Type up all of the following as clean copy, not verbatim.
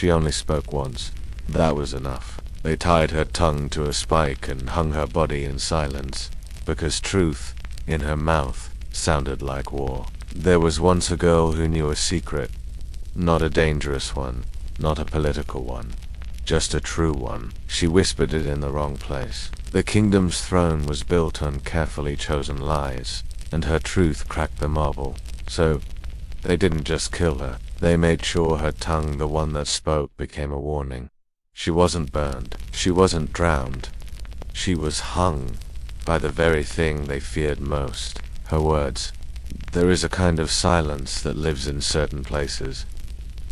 She only spoke once. That was enough. They tied her tongue to a spike and hung her body in silence, because truth, in her mouth, sounded like war. There was once a girl who knew a secret. Not a dangerous one, not a political one, just a true one. She whispered it in the wrong place. The kingdom's throne was built on carefully chosen lies, and her truth cracked the marble. So, they didn't just kill her. They made sure her tongue, the one that spoke, became a warning. She wasn't burned. She wasn't drowned. She was hung by the very thing they feared most. Her words. There is a kind of silence that lives in certain places.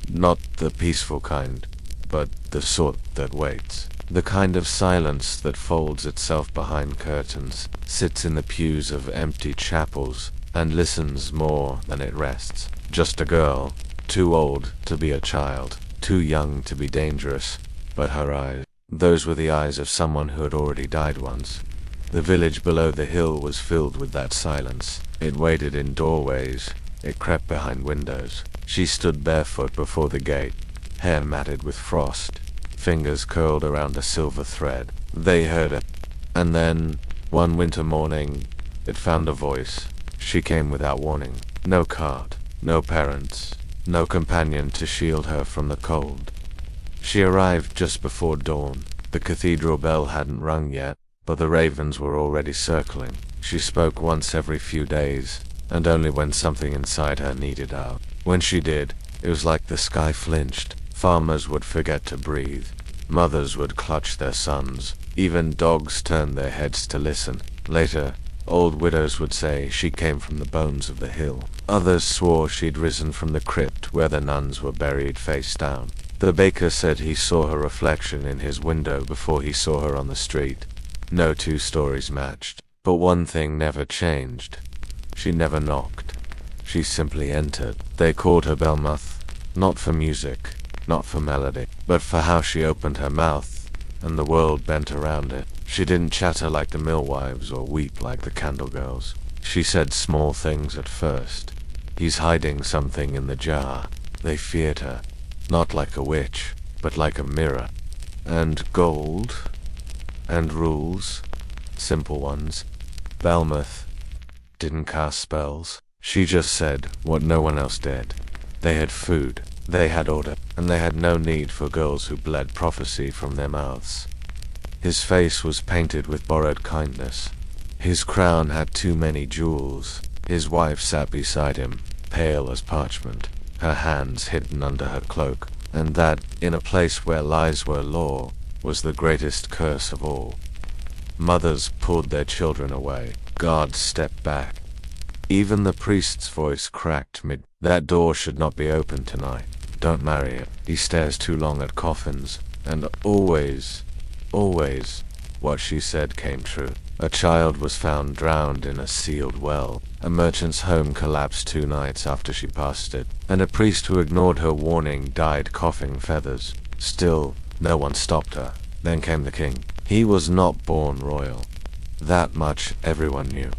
Not the peaceful kind, but the sort that waits. The kind of silence that folds itself behind curtains, sits in the pews of empty chapels, and listens more than it rests. Just a girl, too old to be a child, too young to be dangerous, but her eyes, those were the eyes of someone who had already died once. The village below the hill was filled with that silence. It waited in doorways, it crept behind windows. She stood barefoot before the gate, hair matted with frost, fingers curled around a silver thread. They heard her. And then, one winter morning, it found a voice. She came without warning. No cart, no parents, no companion to shield her from the cold. She arrived just before dawn. The cathedral bell hadn't rung yet, but the ravens were already circling. She spoke once every few days, and only when something inside her needed out. When she did, it was like the sky flinched. Farmers would forget to breathe. Mothers would clutch their sons. Even dogs turned their heads to listen. Later, old widows would say she came from the bones of the hill. Others swore she'd risen from the crypt where the nuns were buried face down. The baker said he saw her reflection in his window before he saw her on the street. No two stories matched. But one thing never changed. She never knocked. She simply entered. They called her Belmoth, not for music, not for melody, but for how she opened her mouth, and the world bent around it. She didn't chatter like the millwives or weep like the candle girls. She said small things at first. He's hiding something in the jar. They feared her, not like a witch, but like a mirror. And gold, and rules, simple ones. Belmoth didn't cast spells. She just said what no one else did. They had food, they had order, and they had no need for girls who bled prophecy from their mouths. His face was painted with borrowed kindness. His crown had too many jewels. His wife sat beside him, pale as parchment, her hands hidden under her cloak, and that, in a place where lies were law, was the greatest curse of all. Mothers pulled their children away. Guards stepped back. Even the priest's voice cracked mid. That door should not be open tonight. Don't marry it. He stares too long at coffins. And always, what she said came true. A child was found drowned in a sealed well. A merchant's home collapsed 2 nights after she passed it. And a priest who ignored her warning died coughing feathers. Still, no one stopped her. Then came the king. He was not born royal. That much everyone knew.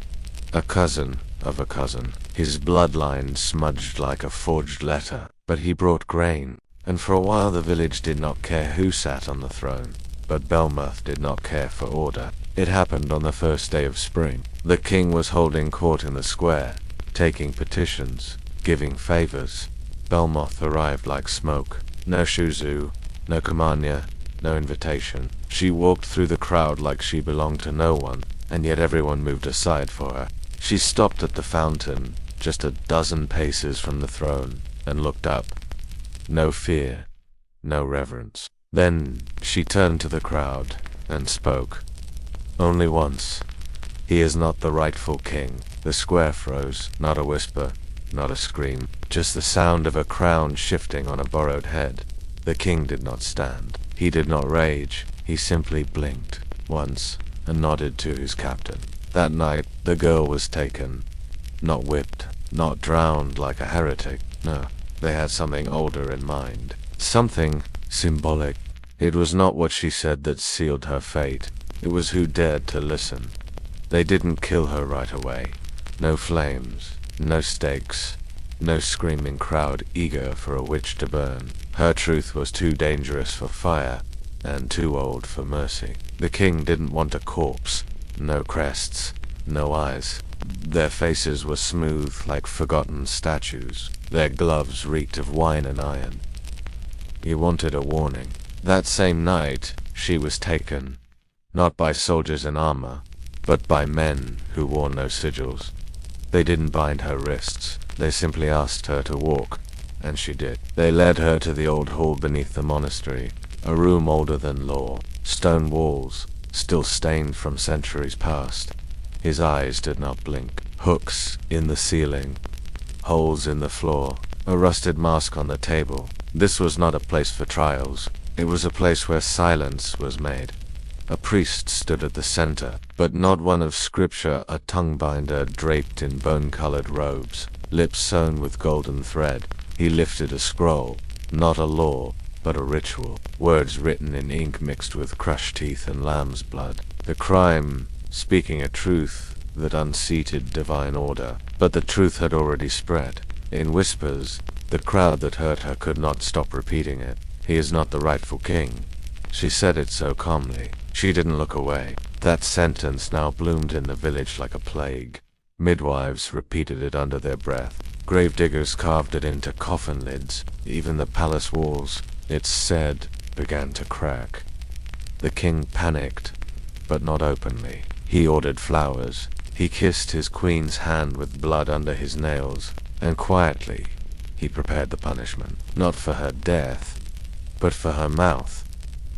A cousin of a cousin. His bloodline smudged like a forged letter. But he brought grain, and for a while the village did not care who sat on the throne. But Belmoth did not care for order. It happened on the first day of spring. The king was holding court in the square, taking petitions, giving favors. Belmoth arrived like smoke. No Shuzu, no Kamanya, no invitation. She walked through the crowd like she belonged to no one, and yet everyone moved aside for her. She stopped at the fountain, just a dozen paces from the throne, and looked up. No fear, no reverence. Then she turned to the crowd and spoke. Only once. He is not the rightful king. The square froze, not a whisper, not a scream, just the sound of a crown shifting on a borrowed head. The king did not stand. He did not rage. He simply blinked once and nodded to his captain. That night, the girl was taken. Not whipped, not drowned like a heretic. No, they had something older in mind. Something symbolic. It was not what she said that sealed her fate. It was who dared to listen. They didn't kill her right away. No flames, no stakes, No screaming crowd eager for a witch to burn. Her truth was too dangerous for fire, and too old for mercy. The king didn't want a corpse. No crests, no eyes. Their faces were smooth like forgotten statues. Their gloves reeked of wine and iron. He wanted a warning. That same night, she was taken, not by soldiers in armor, but by men who wore no sigils. They didn't bind her wrists. They simply asked her to walk, and she did. They led her to the old hall beneath the monastery, a room older than law. Stone walls, still stained from centuries past. His eyes did not blink. Hooks in the ceiling, holes in the floor, a rusted mask on the table. This was not a place for trials. It was a place where silence was made. A priest stood at the center, but not one of scripture, a tongue-binder draped in bone-colored robes, lips sewn with golden thread. He lifted a scroll, not a law, but a ritual. Words written in ink mixed with crushed teeth and lamb's blood. The crime, speaking a truth that unseated divine order. But the truth had already spread. In whispers, the crowd that heard her could not stop repeating it. He is not the rightful king. She said it so calmly. She didn't look away. That sentence now bloomed in the village like a plague. Midwives repeated it under their breath. Gravediggers carved it into coffin lids. Even the palace walls, it said, began to crack. The king panicked, but not openly. He ordered flowers. He kissed his queen's hand with blood under his nails, and quietly, he prepared the punishment. Not for her death, but for her mouth.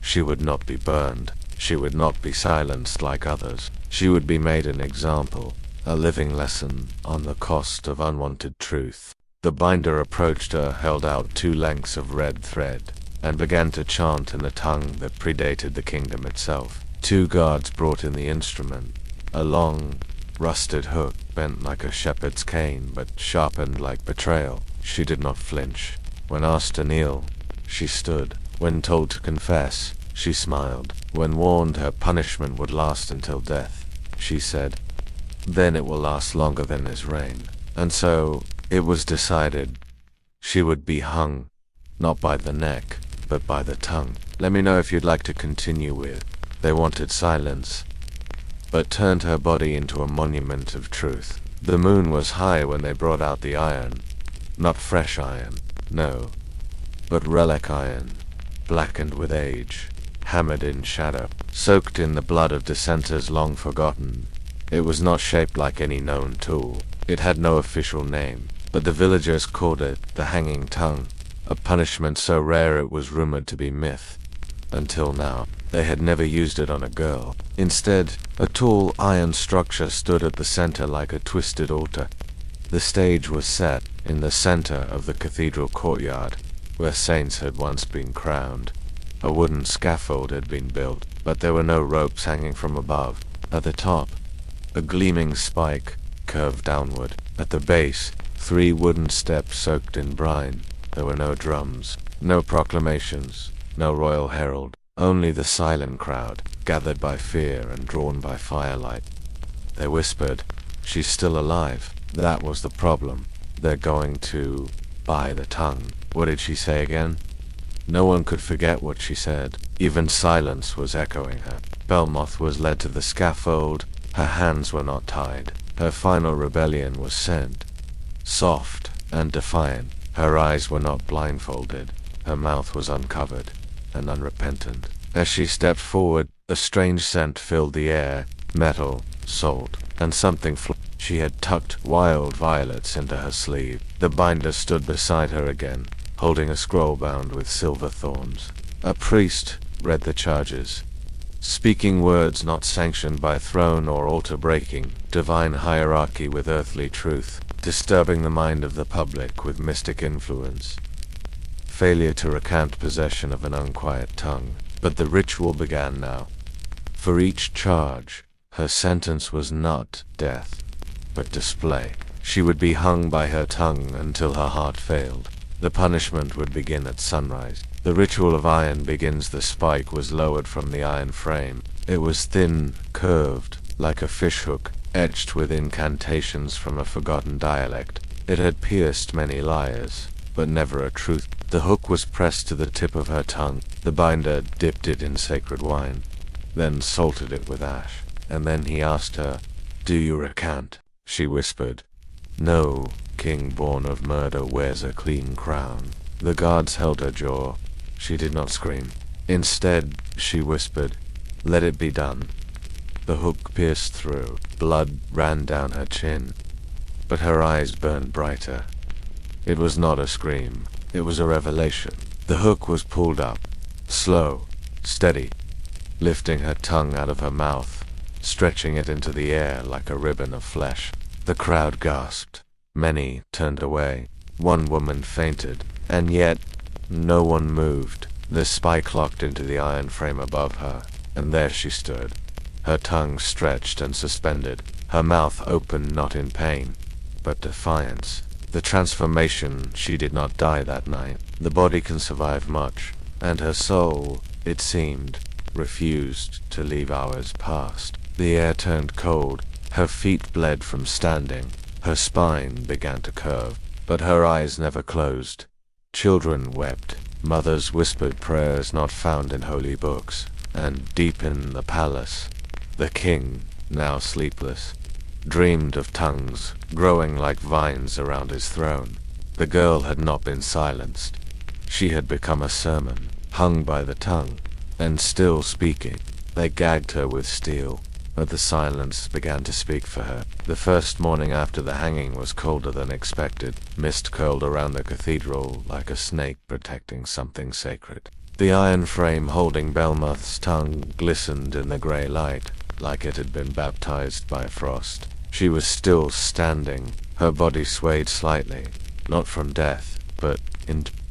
She would not be burned. She would not be silenced like others. She would be made an example, a living lesson on the cost of unwanted truth. The binder approached her, held out 2 lengths of red thread, and began to chant in a tongue that predated the kingdom itself. 2 guards brought in the instrument, a long, rusted hook bent like a shepherd's cane but sharpened like betrayal. She did not flinch. When asked to kneel, she stood. When told to confess, she smiled. When warned her punishment would last until death, she said, "Then it will last longer than his reign." And so, it was decided. She would be hung, not by the neck, but by the tongue. Let me know if you'd like to continue with. They wanted silence, but turned her body into a monument of truth. The moon was high when they brought out the iron. Not fresh iron, no, but relic iron, blackened with age, hammered in shadow, soaked in the blood of dissenters long forgotten. It was not shaped like any known tool. It had no official name, but the villagers called it the hanging tongue, a punishment so rare it was rumored to be myth. Until now, they had never used it on a girl. Instead, a tall iron structure stood at the center like a twisted altar. The stage was set in the center of the cathedral courtyard, where saints had once been crowned. A wooden scaffold had been built, but there were no ropes hanging from above. At the top, a gleaming spike curved downward. At the base, 3 wooden steps soaked in brine. There were no drums, no proclamations, no royal herald, only the silent crowd, gathered by fear and drawn by firelight. They whispered, "She's still alive." That was the problem. They're going to buy the tongue. What did she say again? No one could forget what she said. Even silence was echoing her. Belmoth was led to the scaffold. Her hands were not tied. Her final rebellion was sent. Soft and defiant. Her eyes were not blindfolded. Her mouth was uncovered and unrepentant. As she stepped forward, a strange scent filled the air. Metal, salt, and something She had tucked wild violets into her sleeve. The binder stood beside her again, holding a scroll bound with silver thorns. A priest read the charges, speaking words not sanctioned by throne or altar, breaking divine hierarchy with earthly truth, disturbing the mind of the public with mystic influence. Failure to recant possession of an unquiet tongue. But the ritual began now. For each charge, her sentence was not death, but display. She would be hung by her tongue until her heart failed. The punishment would begin at sunrise. The ritual of iron begins. The spike was lowered from the iron frame. It was thin, curved, like a fishhook, etched with incantations from a forgotten dialect. It had pierced many liars, but never a truth. The hook was pressed to the tip of her tongue. The binder dipped it in sacred wine, then salted it with ash. And then he asked her, "Do you recant?" She whispered, "No, king born of murder wears a clean crown." The guards held her jaw. She did not scream. Instead, she whispered, "Let it be done." The hook pierced through. Blood ran down her chin, but her eyes burned brighter. It was not a scream. It was a revelation. The hook was pulled up, slow, steady, lifting her tongue out of her mouth, stretching it into the air like a ribbon of flesh. The crowd gasped. Many turned away. One woman fainted, and yet no one moved. The spike locked into the iron frame above her, and there she stood, her tongue stretched and suspended, her mouth open not in pain, but defiance. The transformation. She did not die that night. The body can survive much, and her soul, it seemed, refused to leave hours past. The air turned cold. Her feet bled from standing. Her spine began to curve, but her eyes never closed. Children wept. Mothers whispered prayers not found in holy books. And deep in the palace, the king, now sleepless, dreamed of tongues growing like vines around his throne. The girl had not been silenced. She had become a sermon, hung by the tongue, and still speaking. They gagged her with steel, but the silence began to speak for her. The first morning after the hanging was colder than expected. Mist curled around the cathedral like a snake protecting something sacred. The iron frame holding Belmoth's tongue glistened in the grey light, like it had been baptized by frost. She was still standing. Her body swayed slightly, not from death, but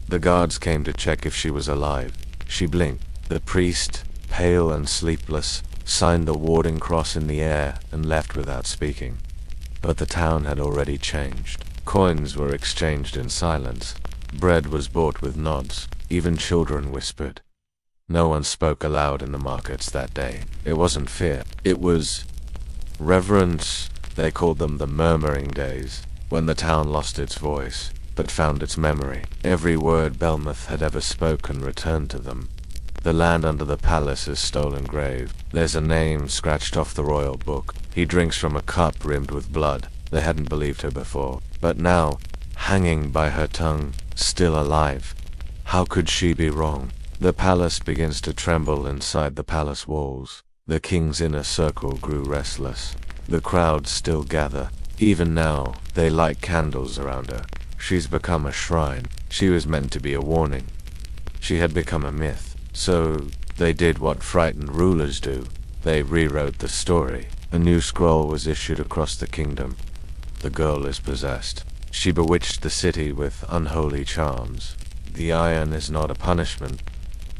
the guards came to check if she was alive. She blinked. The priest, pale and sleepless, signed the warding cross in the air and left without speaking. But the town had already changed. Coins were exchanged in silence. Bread was bought with nods. Even children whispered. No one spoke aloud in the markets that day. It wasn't fear. It was reverence. They called them the murmuring days, when the town lost its voice, but found its memory. Every word Belmoth had ever spoken returned to them. The land under the palace is stolen grave. There's a name scratched off the royal book. He drinks from a cup rimmed with blood. They hadn't believed her before, but now, hanging by her tongue, still alive, how could she be wrong? The palace begins to tremble inside the palace walls. The king's inner circle grew restless. The crowds still gather. Even now, they light candles around her. She's become a shrine. She was meant to be a warning. She had become a myth. So, they did what frightened rulers do. They rewrote the story. A new scroll was issued across the kingdom. The girl is possessed. She bewitched the city with unholy charms. The iron is not a punishment,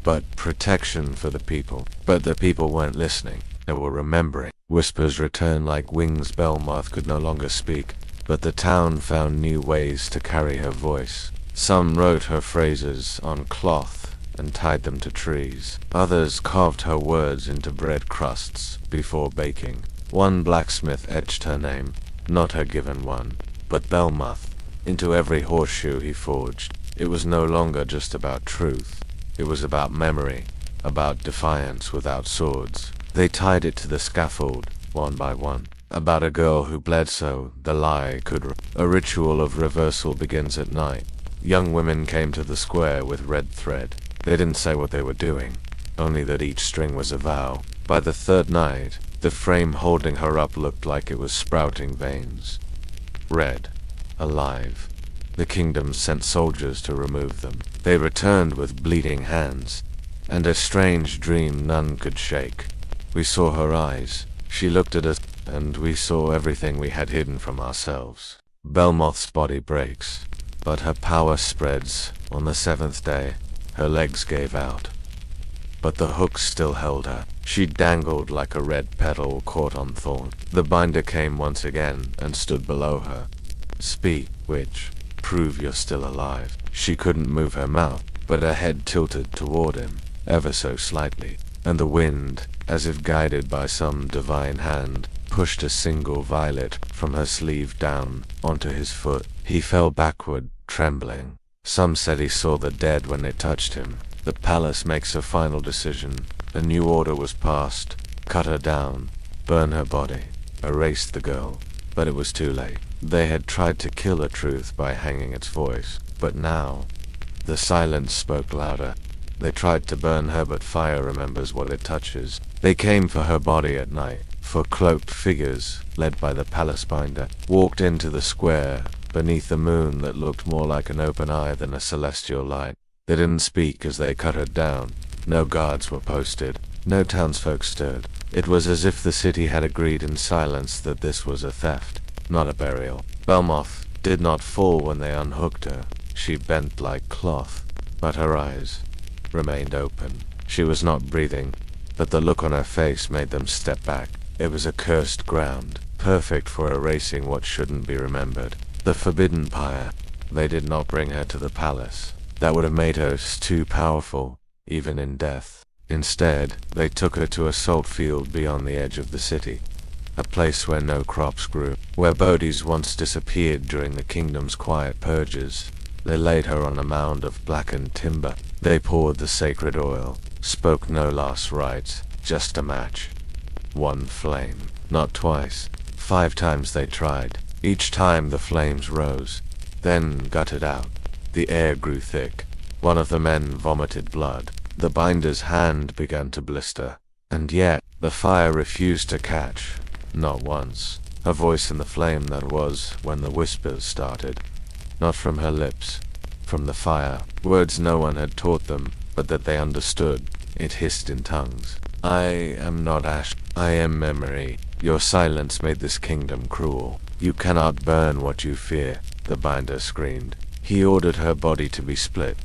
but protection for the people. But the people weren't listening. They were remembering. Whispers returned like wings. Belmoth could no longer speak, but the town found new ways to carry her voice. Some wrote her phrases on cloth and tied them to trees. Others carved her words into bread crusts before baking. One blacksmith etched her name, not her given one, but Belmoth, into every horseshoe he forged. It was no longer just about truth. It was about memory, about defiance without swords. They tied it to the scaffold, one by one. About a girl who bled so the lie could. A ritual of reversal begins at night. Young women came to the square with red thread. They didn't say what they were doing, only that each string was a vow. By the third night, the frame holding her up looked like it was sprouting veins. Red, alive. The kingdom sent soldiers to remove them. They returned with bleeding hands, and a strange dream none could shake. We saw her eyes. She looked at us, and we saw everything we had hidden from ourselves. Belmoth's body breaks, but her power spreads. On the seventh day, her legs gave out, but the hook still held her. She dangled like a red petal caught on thorn. The binder came once again and stood below her. "Speak, witch. Prove you're still alive." She couldn't move her mouth, but her head tilted toward him, ever so slightly, and the wind, as if guided by some divine hand, pushed a single violet from her sleeve down onto his foot. He fell backward, trembling. Some said he saw the dead when they touched him. The palace makes a final decision. A new order was passed. Cut her down, burn her body, erase the girl. But it was too late. They had tried to kill a truth by hanging its voice. But now, the silence spoke louder. They tried to burn her, but fire remembers what it touches. They came for her body at night, for cloaked figures, led by the palace binder, walked into the square, beneath a moon that looked more like an open eye than a celestial light. They didn't speak as they cut her down. No guards were posted. No townsfolk stirred. It was as if the city had agreed in silence that this was a theft, not a burial. Belmoth did not fall when they unhooked her. She bent like cloth, but her eyes remained open. She was not breathing, but the look on her face made them step back. It was accursed ground, perfect for erasing what shouldn't be remembered. The forbidden pyre. They did not bring her to the palace. That would have made her too powerful, even in death. Instead, they took her to a salt field beyond the edge of the city, a place where no crops grew, where bodies once disappeared during the kingdom's quiet purges. They laid her on a mound of blackened timber. They poured the sacred oil, spoke no last rites, just a match. One flame, not twice. 5 times they tried. Each time the flames rose, then gutted out. The air grew thick. One of the men vomited blood. The binder's hand began to blister. And yet, the fire refused to catch. Not once. A voice in the flame that was when the whispers started. Not from her lips. From the fire. Words no one had taught them, but that they understood. It hissed in tongues. I am not ash. I am memory. Your silence made this kingdom cruel. You cannot burn what you fear, the binder screamed. He ordered her body to be split,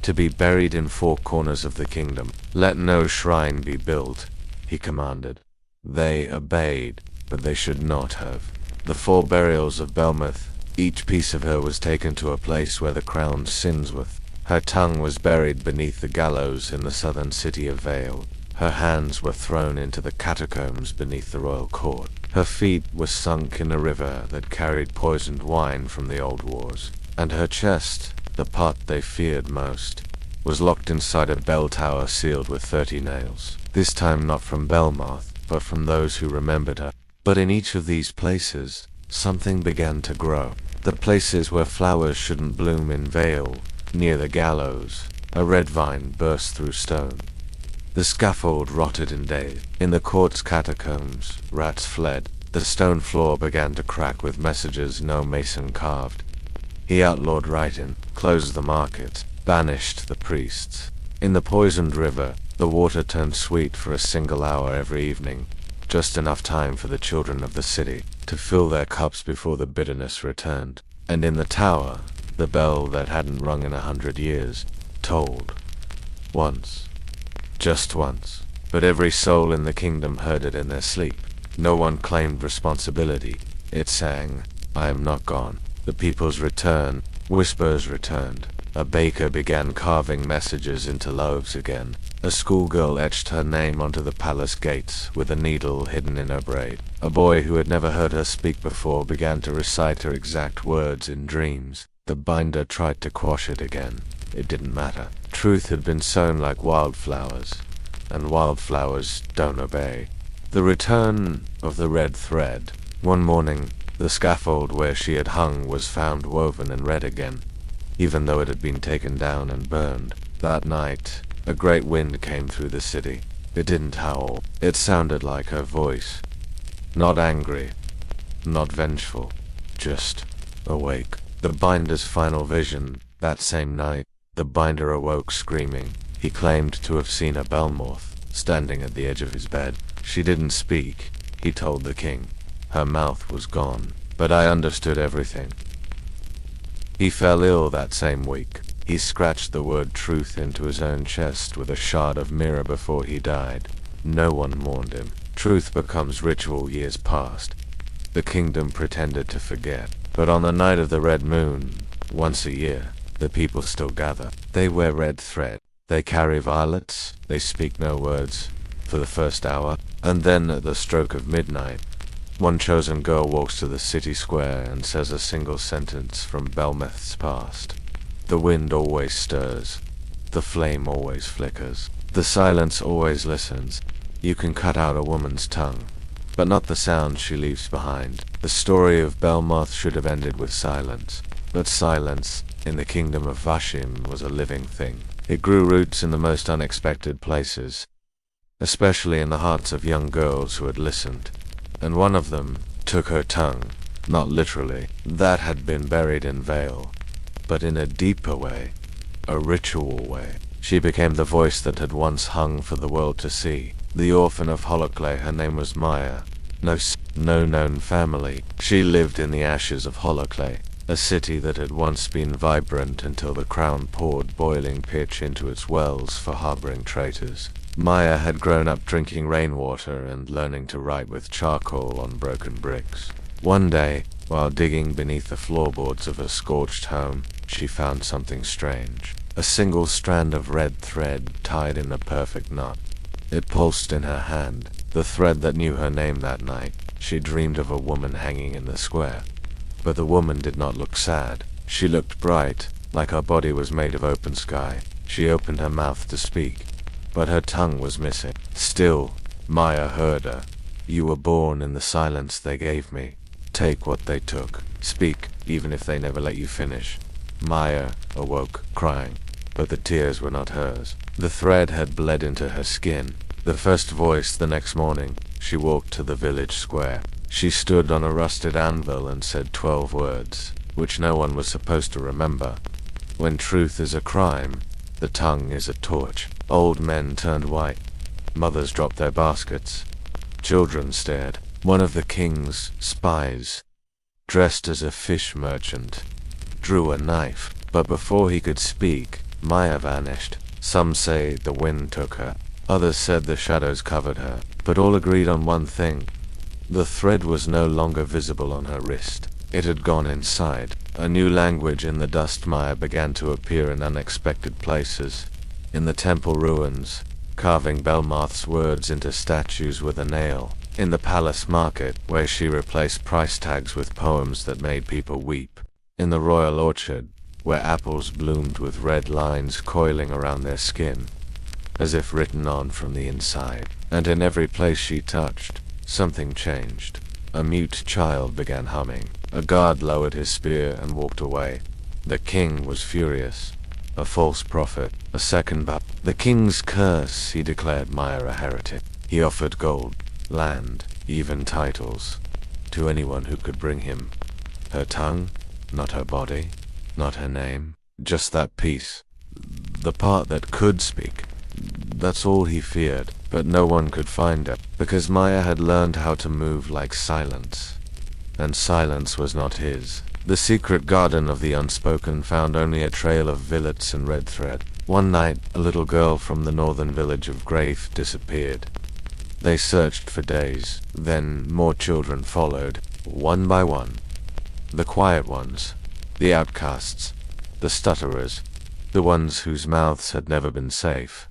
to be buried in 4 corners of the kingdom. Let no shrine be built, he commanded. They obeyed, but they should not have. The 4 burials of Belmoth, each piece of her was taken to a place where the crown's sins were. Her tongue was buried beneath the gallows in the southern city of Vale. Her hands were thrown into the catacombs beneath the royal court. Her feet were sunk in a river that carried poisoned wine from the old wars. And her chest, the part they feared most, was locked inside a bell tower sealed with 30 nails. This time not from Belmoth, but from those who remembered her. But in each of these places, something began to grow. The places where flowers shouldn't bloom in Vale, near the gallows, a red vine burst through stone. The scaffold rotted in days. In the court's catacombs, rats fled. The stone floor began to crack with messages no mason carved. He outlawed writing, closed the markets, banished the priests. In the poisoned river, the water turned sweet for a single hour every evening, just enough time for the children of the city to fill their cups before the bitterness returned. And in the tower, the bell that hadn't rung in 100 years, tolled. Once. Just once. But every soul in the kingdom heard it in their sleep. No one claimed responsibility. It sang, I am not gone. The people's return. Whispers returned. A baker began carving messages into loaves again. A schoolgirl etched her name onto the palace gates with a needle hidden in her braid. A boy who had never heard her speak before began to recite her exact words in dreams. The binder tried to quash it again. It didn't matter. Truth had been sown like wildflowers, and wildflowers don't obey. The return of the red thread. One morning, the scaffold where she had hung was found woven in red again, even though it had been taken down and burned. That night, a great wind came through the city. It didn't howl. It sounded like her voice. Not angry, not vengeful, just awake. The binder's final vision, that same night, the binder awoke screaming. He claimed to have seen a Belmoth standing at the edge of his bed. She didn't speak, he told the king. Her mouth was gone, but I understood everything. He fell ill that same week. He scratched the word truth into his own chest with a shard of mirror before he died. No one mourned him. Truth becomes ritual years past. The kingdom pretended to forget. But on the night of the red moon, once a year, the people still gather. They wear red thread. They carry violets. They speak no words for the first hour. And then at the stroke of midnight, One chosen girl walks to the city square and says a single sentence from Belmeth's past. The wind always stirs. The flame always flickers. The silence always listens. You can cut out a woman's tongue, but not the sound she leaves behind. The story of Belmoth should have ended with silence, but silence, in the kingdom of Vashim, was a living thing. It grew roots in the most unexpected places, especially in the hearts of young girls who had listened. And one of them took her tongue, not literally, that had been buried in veil, but in a deeper way, a ritual way. She became the voice that had once hung for the world to see. The orphan of Holoclay, her name was Maya. No known family. She lived in the ashes of Holoclay, a city that had once been vibrant until the crown poured boiling pitch into its wells for harboring traitors. Maya had grown up drinking rainwater and learning to write with charcoal on broken bricks. One day, while digging beneath the floorboards of her scorched home, she found something strange. A single strand of red thread tied in a perfect knot. It pulsed in her hand, the thread that knew her name that night. She dreamed of a woman hanging in the square. But the woman did not look sad. She looked bright, like her body was made of open sky. She opened her mouth to speak, but her tongue was missing. Still, Maya heard her. You were born in the silence they gave me. Take what they took. Speak, even if they never let you finish. Maya awoke, crying, but the tears were not hers. The thread had bled into her skin. The first voice the next morning, she walked to the village square. She stood on a rusted anvil and said 12 words, which no one was supposed to remember. When truth is a crime, the tongue is a torch. Old men turned white. Mothers dropped their baskets. Children stared. One of the king's spies, dressed as a fish merchant, drew a knife, but before he could speak, Maya vanished. Some say the wind took her. Others said the shadows covered her, but all agreed on one thing. The thread was no longer visible on her wrist. It had gone inside. A new language in the dust mire began to appear in unexpected places. In the temple ruins, carving Belmoth's words into statues with a nail. In the palace market, where she replaced price tags with poems that made people weep. In the royal orchard, where apples bloomed with red lines coiling around their skin, as if written on from the inside. And in every place she touched, something changed. A mute child began humming. A guard lowered his spear and walked away. The king was furious. A false prophet, a second the king's curse, he declared Maya a heretic. He offered gold, land, even titles, to anyone who could bring him her tongue, not her body, not her name, just that piece, the part that could speak. That's all he feared, but no one could find her, because Maya had learned how to move like silence, and silence was not his. The secret garden of the unspoken found only a trail of violets and red thread. One night, a little girl from the northern village of Graith disappeared. They searched for days, then more children followed, one by one. The quiet ones, the outcasts, the stutterers, the ones whose mouths had never been safe.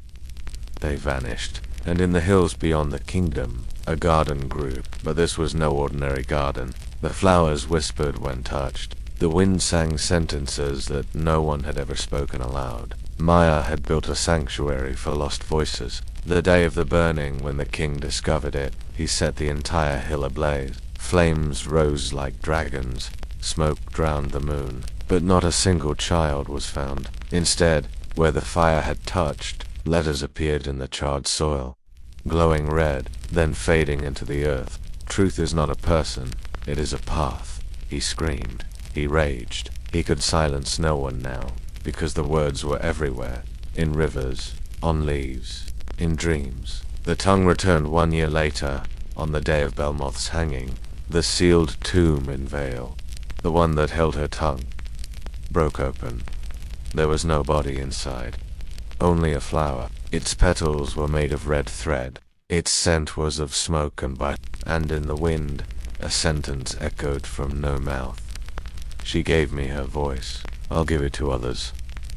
They vanished, and in the hills beyond the kingdom, a garden grew, but this was no ordinary garden. The flowers whispered when touched. The wind sang sentences that no one had ever spoken aloud. Maya had built a sanctuary for lost voices. The day of the burning, when the king discovered it, he set the entire hill ablaze. Flames rose like dragons. Smoke drowned the moon, but not a single child was found. Instead, where the fire had touched, letters appeared in the charred soil, glowing red, then fading into the earth. Truth is not a person, it is a path. He screamed. He raged. He could silence no one now, because the words were everywhere, in rivers, on leaves, in dreams. The tongue returned 1 year later, on the day of Belmoth's hanging. The sealed tomb in Vale, the one that held her tongue, broke open. There was no body inside, only a flower. Its petals were made of red thread. Its scent was of smoke and bite, and in the wind, a sentence echoed from no mouth. She gave me her voice. I'll give it to others.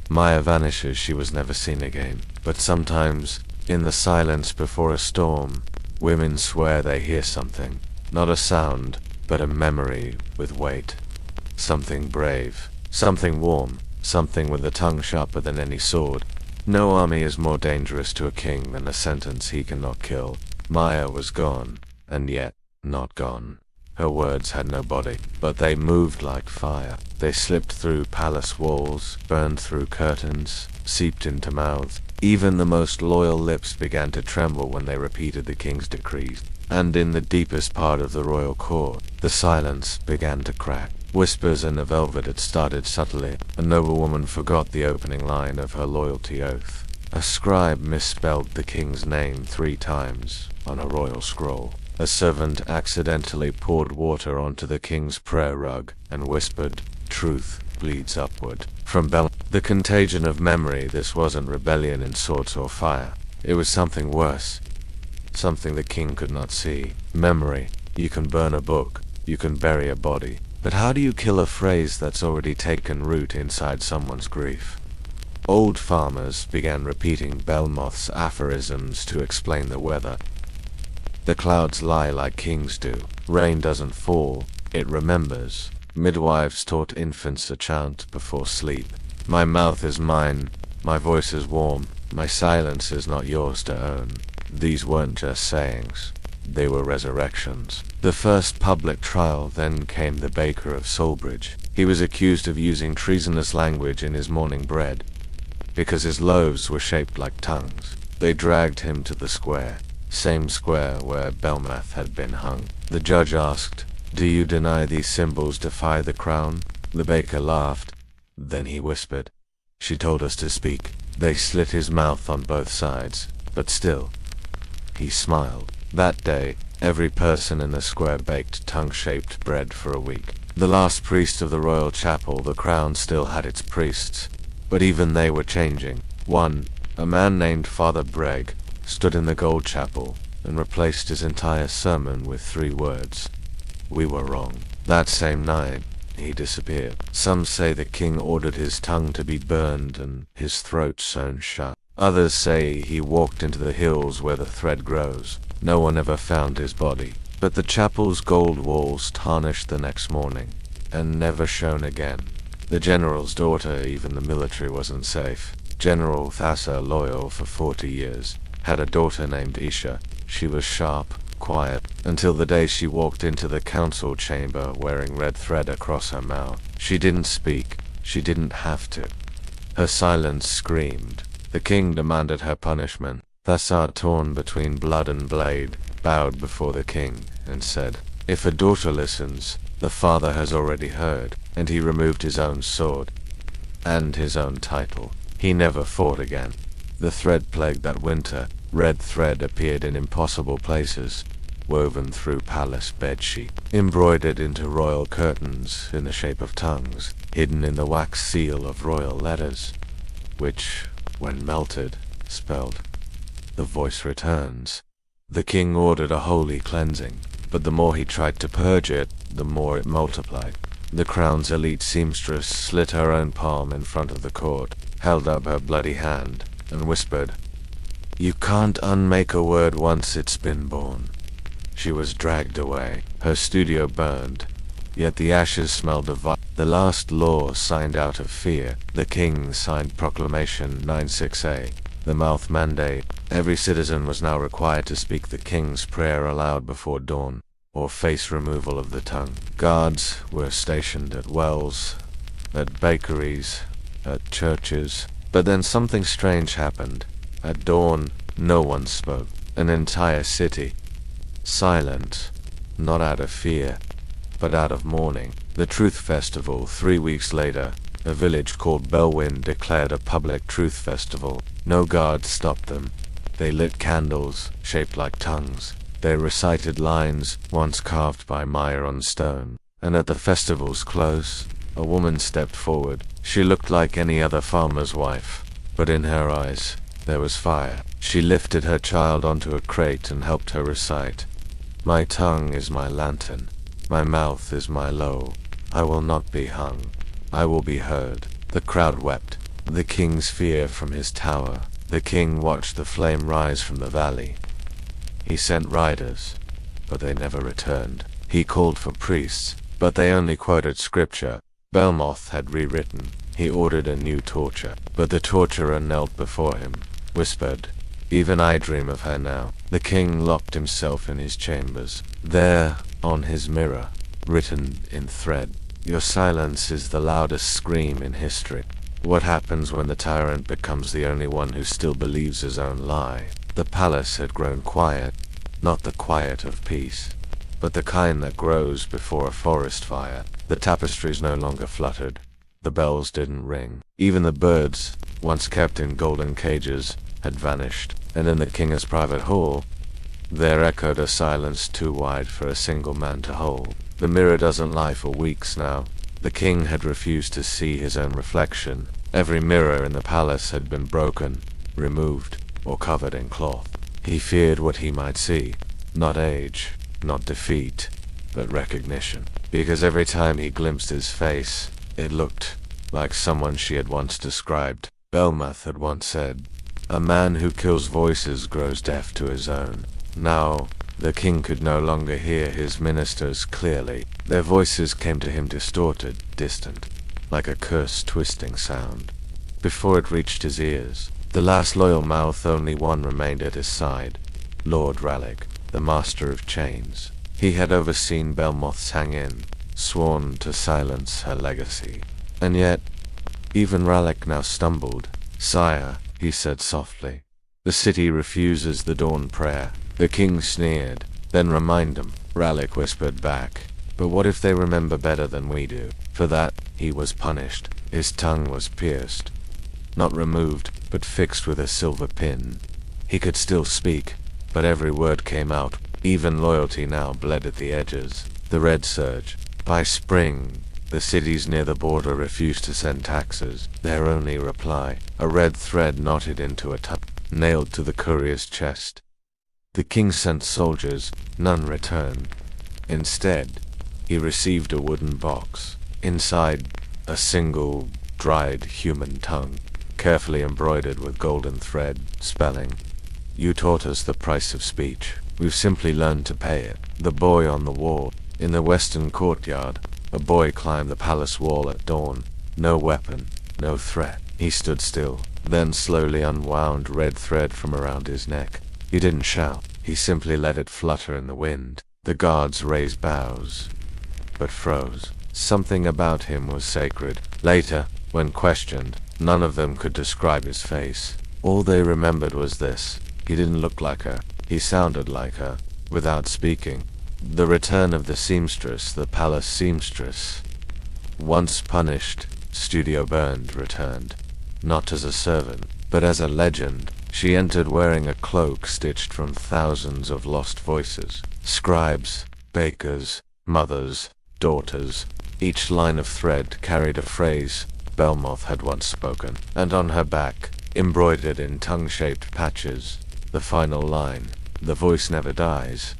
Maya vanishes, she was never seen again. But sometimes, in the silence before a storm, women swear they hear something. Not a sound, but a memory with weight. Something brave, something warm, something with a tongue sharper than any sword. No army is more dangerous to a king than a sentence he cannot kill. Maya was gone, and yet not gone. Her words had no body, but they moved like fire. They slipped through palace walls, burned through curtains, seeped into mouths. Even the most loyal lips began to tremble when they repeated the king's decrees. And in the deepest part of the royal court, the silence began to crack. Whispers in the velvet had started subtly. A noblewoman forgot the opening line of her loyalty oath. A scribe misspelled the king's name 3 times on a royal scroll. A servant accidentally poured water onto the king's prayer rug and whispered, "Truth bleeds upward." From the contagion of memory, this wasn't rebellion in swords or fire. It was something worse. Something the king could not see. Memory. You can burn a book. You can bury a body. But how do you kill a phrase that's already taken root inside someone's grief? Old farmers began repeating Belmoth's aphorisms to explain the weather. The clouds lie like kings do. Rain doesn't fall, it remembers. Midwives taught infants a chant before sleep. My mouth is mine, my voice is warm, my silence is not yours to own. These weren't just sayings. They were resurrections. The first public trial then came the baker of Solbridge. He was accused of using treasonous language in his morning bread, because his loaves were shaped like tongues. They dragged him to the square, same square where Belmath had been hung. The judge asked, "Do you deny these symbols defy the crown?" The baker laughed. Then he whispered, "She told us to speak." They slit his mouth on both sides, but still, he smiled. That day, every person in the square baked tongue-shaped bread for a week. The last priest of the royal chapel, the crown still had its priests, but even they were changing. One, a man named Father Breg, stood in the gold chapel and replaced his entire sermon with 3 words. We were wrong. That same night, he disappeared. Some say the king ordered his tongue to be burned and his throat sewn shut. Others say he walked into the hills where the thread grows. No one ever found his body, but the chapel's gold walls tarnished the next morning, and never shone again. The general's daughter, even the military wasn't safe. General Thassa, loyal for 40 years, had a daughter named Isha. She was sharp, quiet, until the day she walked into the council chamber wearing red thread across her mouth. She didn't speak. She didn't have to. Her silence screamed. The king demanded her punishment. Thassa, torn between blood and blade, bowed before the king and said, "If a daughter listens, the father has already heard." And he removed his own sword and his own title. He never fought again. The thread plague that winter. Red thread appeared in impossible places, woven through palace bedsheet, embroidered into royal curtains in the shape of tongues, hidden in the wax seal of royal letters, which, when melted, spelled, "The voice returns." The king ordered a holy cleansing, but the more he tried to purge it, the more it multiplied. The crown's elite seamstress slit her own palm in front of the court, held up her bloody hand, and whispered, "You can't unmake a word once it's been born." She was dragged away. Her studio burned, yet the ashes smelled of the last law signed out of fear. The king signed Proclamation 96A, the mouth mandate. Every citizen was now required to speak the king's prayer aloud before dawn, or face removal of the tongue. Guards were stationed at wells, at bakeries, at churches. But then something strange happened. At dawn, no one spoke. An entire city. Silent, not out of fear, but out of mourning. The Truth Festival, 3 weeks later, a village called Belwyn declared a public truth festival. No guards stopped them. They lit candles, shaped like tongues. They recited lines once carved by Maya on stone. And at the festival's close, a woman stepped forward. She looked like any other farmer's wife, but in her eyes, there was fire. She lifted her child onto a crate and helped her recite, "My tongue is my lantern. My mouth is my low. I will not be hung. I will be heard." The crowd wept. The king's fear from his tower. The king watched the flame rise from the valley. He sent riders. but they never returned. He called for priests, but they only quoted scripture Belmoth had rewritten. He ordered a new torture, but the torturer knelt before him, whispered, "Even I dream of her now." The king locked himself in his chambers. There, on his mirror, written in thread, "Your silence is the loudest scream in history." What happens when the tyrant becomes the only one who still believes his own lie? The palace had grown quiet, not the quiet of peace, but the kind that grows before a forest fire. The tapestries no longer fluttered. The bells didn't ring. Even the birds, once kept in golden cages, had vanished. And in the king's private hall, there echoed a silence too wide for a single man to hold. The mirror doesn't lie for weeks now. The king had refused to see his own reflection. Every mirror in the palace had been broken, removed, or covered in cloth. He feared what he might see. Not age, not defeat, but recognition. Because every time he glimpsed his face, it looked like someone she had once described. Belmoth had once said, "A man who kills voices grows deaf to his own." Now, the king could no longer hear his ministers clearly. Their voices came to him distorted, distant, like a curse twisting sound. Before it reached his ears, the last loyal mouth, only one remained at his side, Lord Rallick, the master of chains. He had overseen Belmoth's hang-in, sworn to silence her legacy. And yet, even Rallick now stumbled. "Sire," he said softly, "the city refuses the dawn prayer." The king sneered. "Then remind them," Rallick whispered back. "But what if they remember better than we do?" For that, he was punished. His tongue was pierced. Not removed, but fixed with a silver pin. He could still speak, but every word came out. Even loyalty now bled at the edges. The red surge. By spring, the cities near the border refused to send taxes. Their only reply, a red thread knotted into a tuck, nailed to the courier's chest. The king sent soldiers, none returned. Instead, he received a wooden box. Inside, a single, dried human tongue, carefully embroidered with golden thread, spelling, "You taught us the price of speech. We've simply learned to pay it." The boy on the wall. In the western courtyard, a boy climbed the palace wall at dawn. No weapon, no threat. He stood still, then slowly unwound red thread from around his neck. He didn't shout. He simply let it flutter in the wind. The guards raised bows, but froze. Something about him was sacred. Later, when questioned, none of them could describe his face. All they remembered was this: he didn't look like her. He sounded like her, without speaking. The return of the seamstress, the palace seamstress. Once punished, Studio Burned returned. Not as a servant, but as a legend. She entered wearing a cloak stitched from thousands of lost voices. Scribes, bakers, mothers, daughters. Each line of thread carried a phrase Belmoth had once spoken. And on her back, embroidered in tongue-shaped patches, the final line, "The voice never dies.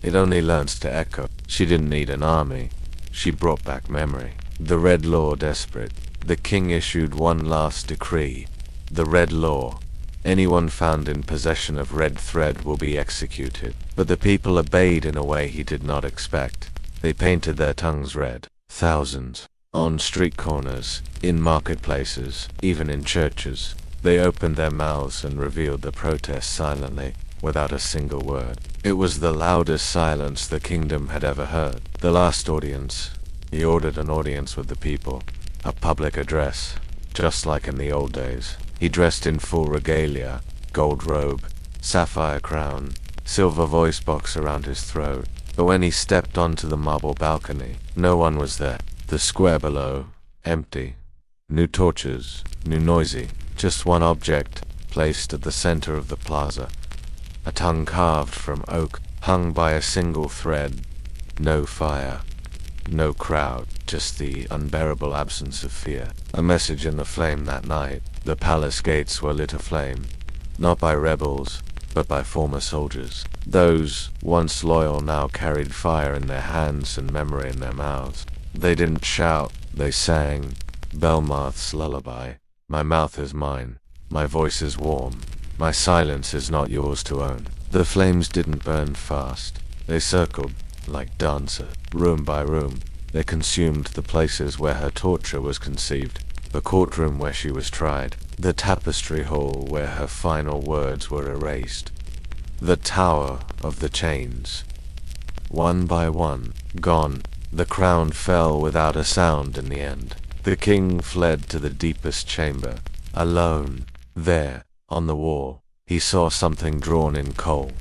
It only learns to echo." She didn't need an army. She brought back memory. The Red Law desperate. The king issued one last decree. The Red Law. Anyone found in possession of red thread will be executed. But the people obeyed in a way he did not expect. They painted their tongues red. Thousands. On street corners, in marketplaces, even in churches. They opened their mouths and revealed the protest silently, without a single word. It was the loudest silence the kingdom had ever heard. The last audience. He ordered an audience with the people. A public address, just like in the old days. He dressed in full regalia, gold robe, sapphire crown, silver voice box around his throat. But when he stepped onto the marble balcony, no one was there. The square below, empty. New torches, new noisy. Just one object, placed at the center of the plaza. A tongue carved from oak, hung by a single thread. No fire. No crowd, just the unbearable absence of fear. A message in the flame that night. The palace gates were lit aflame. Not by rebels, but by former soldiers. Those, once loyal, now carried fire in their hands and memory in their mouths. They didn't shout, they sang. Belmoth's lullaby. My mouth is mine. My voice is warm. My silence is not yours to own. The flames didn't burn fast. They circled, like dancers, room by room. They consumed the places where her torture was conceived, the courtroom where she was tried, the tapestry hall where her final words were erased, the tower of the chains. One by one, gone, the crown fell without a sound in the end. The king fled to the deepest chamber, alone. There, on the wall, he saw something drawn in coal.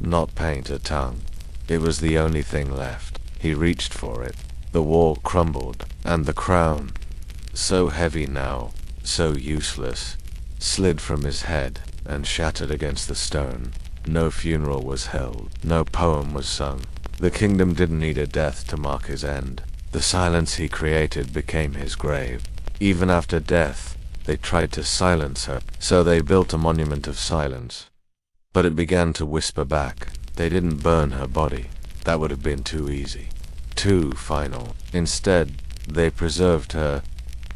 Not paint or tongue. It was the only thing left. He reached for it. The wall crumbled, and the crown, so heavy now, so useless, slid from his head and shattered against the stone. No funeral was held, no poem was sung. The kingdom didn't need a death to mark his end. The silence he created became his grave. Even after death, they tried to silence her, so they built a monument of silence. But it began to whisper back. They didn't burn her body. That would have been too easy, too final. Instead, they preserved her,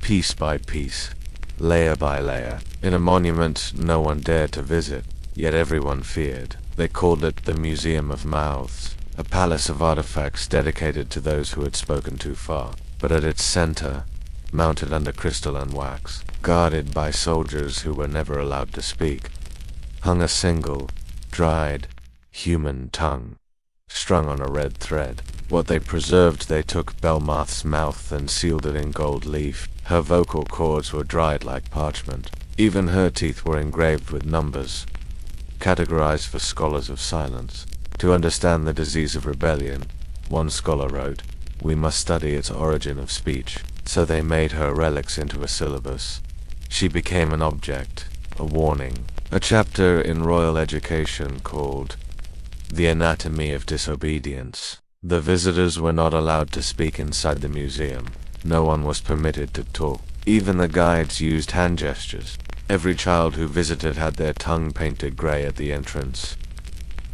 piece by piece, layer by layer, in a monument no one dared to visit, yet everyone feared. They called it the Museum of Mouths, a palace of artifacts dedicated to those who had spoken too far. But at its center, mounted under crystalline wax, guarded by soldiers who were never allowed to speak, hung a single, dried, human tongue, strung on a red thread. What they preserved, they took Belmoth's mouth and sealed it in gold leaf. Her vocal cords were dried like parchment. Even her teeth were engraved with numbers, categorized for scholars of silence. To understand the disease of rebellion, one scholar wrote, we must study its origin of speech. So they made her relics into a syllabus. She became an object, a warning, a chapter in royal education called The Anatomy of Disobedience. The visitors were not allowed to speak inside the museum. No one was permitted to talk. Even the guides used hand gestures. Every child who visited had their tongue painted gray at the entrance.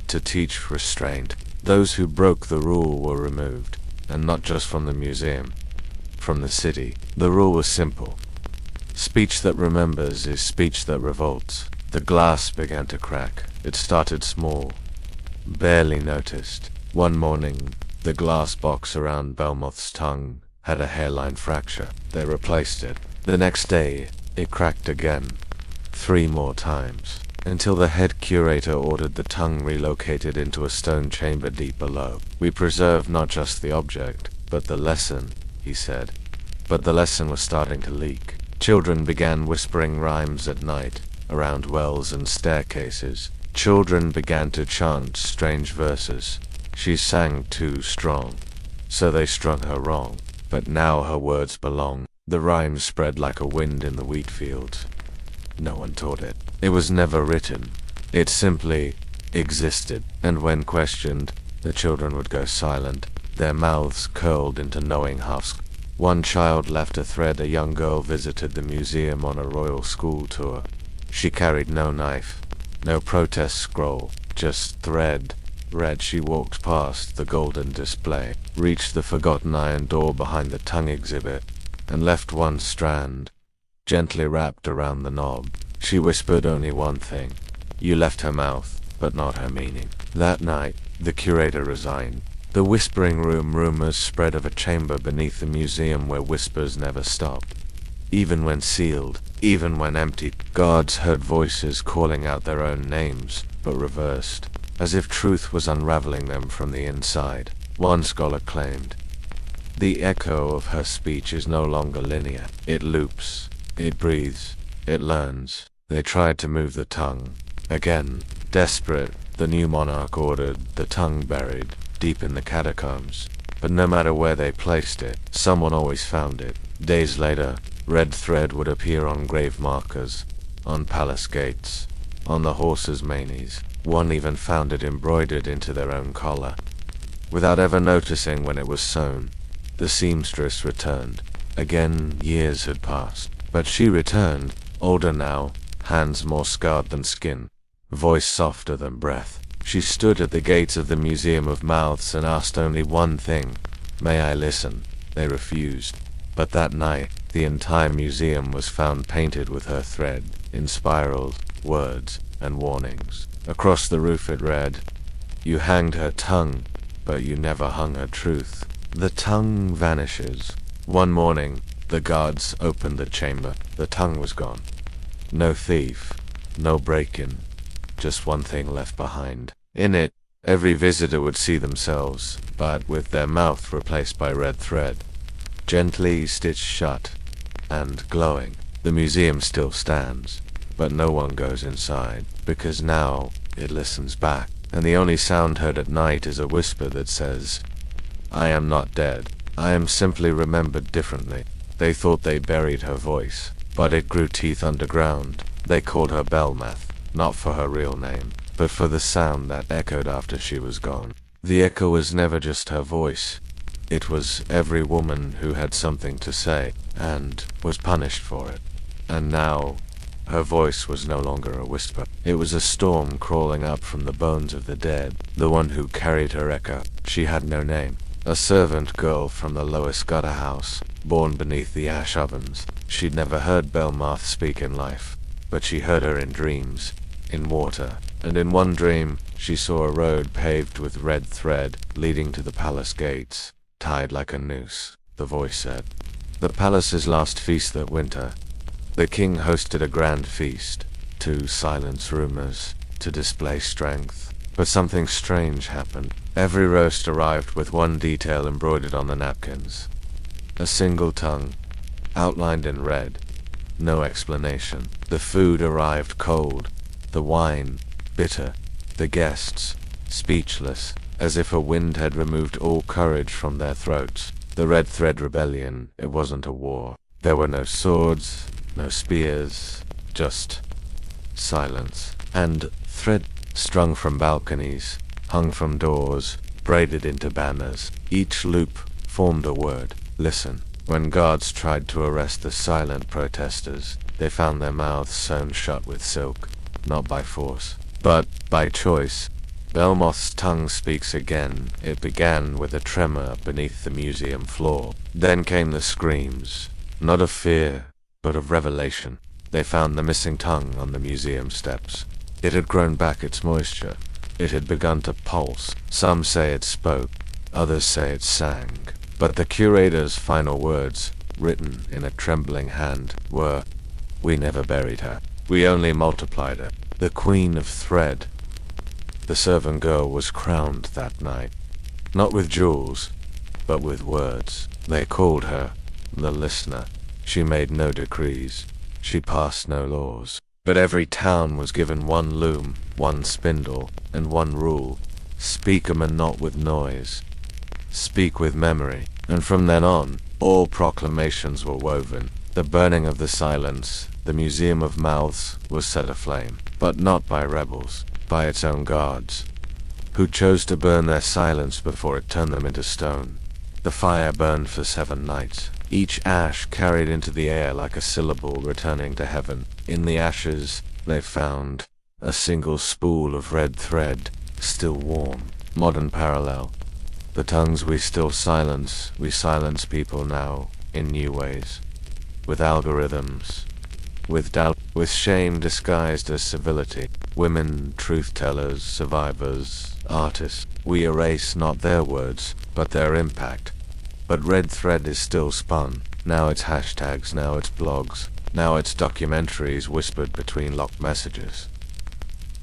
To teach restraint, those who broke the rule were removed, and not just from the museum, from the city. The rule was simple. Speech that remembers is speech that revolts. The glass began to crack. It started small, barely noticed. One morning, the glass box around Belmoth's tongue had a hairline fracture. They replaced it. The next day, it cracked again, 3 more times, until the head curator ordered the tongue relocated into a stone chamber deep below. We preserved not just the object, but the lesson, he said. But the lesson was starting to leak. Children began whispering rhymes at night, around wells and staircases. Children began to chant strange verses. She sang too strong, so they strung her wrong. But now her words belong. The rhymes spread like a wind in the wheat fields. No one taught it. It was never written. It simply existed. And when questioned, the children would go silent, their mouths curled into knowing husks. One child left a thread. A young girl visited the museum on a royal school tour. She carried no knife, no protest scroll, just thread. Red. She walked past the golden display, reached the forgotten iron door behind the tongue exhibit, and left one strand, gently wrapped around the knob. She whispered only one thing. You left her mouth, but not her meaning. That night, the curator resigned. The whispering room. Rumors spread of a chamber beneath the museum where whispers never stopped. Even when sealed, even when empty, guards heard voices calling out their own names, but reversed, as if truth was unraveling them from the inside. One scholar claimed, the echo of her speech is no longer linear. It loops, it breathes, it learns. They tried to move the tongue. Again, desperate, the new monarch ordered the tongue buried deep in the catacombs. But no matter where they placed it, someone always found it. Days later, red thread would appear on grave markers, on palace gates, on the horses' manes. One even found it embroidered into their own collar. Without ever noticing when it was sewn, the seamstress returned. Again, years had passed. But she returned, older now, hands more scarred than skin, voice softer than breath. She stood at the gates of the Museum of Mouths and asked only one thing. May I listen? They refused. But that night, the entire museum was found painted with her thread, in spirals, words, and warnings. Across the roof it read, You hanged her tongue, but you never hung her truth. The tongue vanishes. One morning, the guards opened the chamber. The tongue was gone. No thief, no break-in, just one thing left behind. In it, every visitor would see themselves, but with their mouth replaced by red thread, gently stitched shut and glowing. The museum still stands, but no one goes inside, because now it listens back, and the only sound heard at night is a whisper that says, "I am not dead. I am simply remembered differently." They thought they buried her voice, but it grew teeth underground. They called her Belmath, not for her real name, but for the sound that echoed after she was gone. The echo was never just her voice. It was every woman who had something to say, and was punished for it. And now, her voice was no longer a whisper. It was a storm crawling up from the bones of the dead. The one who carried her echo, she had no name. A servant girl from the lowest gutter house, born beneath the ash ovens. She'd never heard Belmath speak in life, but she heard her in dreams, in water, and in one dream, she saw a road paved with red thread leading to the palace gates, tied like a noose, the voice said. The palace's last feast that winter. The king hosted a grand feast, to silence rumors, to display strength. But something strange happened. Every roast arrived with one detail embroidered on the napkins. A single tongue, outlined in red. No explanation. The food arrived cold, the wine bitter, the guests speechless, as if a wind had removed all courage from their throats. The Red Thread Rebellion, it wasn't a war. There were no swords, no spears, just silence. And thread strung from balconies, hung from doors, braided into banners. Each loop formed a word. Listen. When guards tried to arrest the silent protesters, they found their mouths sewn shut with silk, not by force, but by choice. Belmoth's tongue speaks again. It began with a tremor beneath the museum floor. Then came the screams, not of fear, but of revelation. They found the missing tongue on the museum steps. It had grown back its moisture. It had begun to pulse. Some say it spoke, others say it sang. But the curator's final words, written in a trembling hand, were, "We never buried her. We only multiplied her. The Queen of Thread." The servant girl was crowned that night, not with jewels, but with words. They called her the Listener. She made no decrees. She passed no laws. But every town was given one loom, one spindle, and one rule. Speak 'em and not with noise. Speak with memory. And from then on, all proclamations were woven. The burning of the silence, the Museum of Mouths, was set aflame. But not by rebels, by its own guards, who chose to burn their silence before it turned them into stone. The fire burned for 7 nights, each ash carried into the air like a syllable returning to heaven. In the ashes, they found a single spool of red thread, still warm. Modern parallel. The tongues we still silence, we silence people now, in new ways. With algorithms, with doubt, with shame disguised as civility. Women, truth-tellers, survivors, artists. We erase not their words, but their impact. But red thread is still spun. Now it's hashtags, now it's blogs, now it's documentaries whispered between locked messages.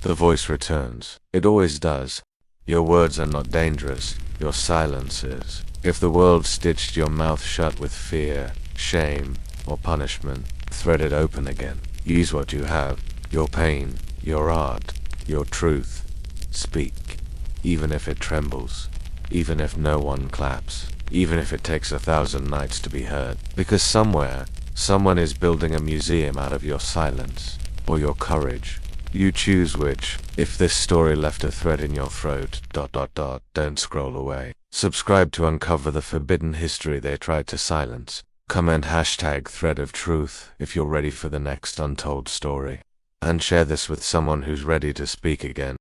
The voice returns. It always does. Your words are not dangerous, your silence is. If the world stitched your mouth shut with fear, shame, or punishment, thread it open again. Use what you have, your pain, your art, your truth. Speak, even if it trembles, even if no one claps, even if it takes 1,000 nights to be heard. Because somewhere, someone is building a museum out of your silence, or your courage. You choose which. If this story left a thread in your throat, ... don't scroll away. Subscribe to uncover the forbidden history they tried to silence. Comment hashtag thread of truth if you're ready for the next untold story. And share this with someone who's ready to speak again.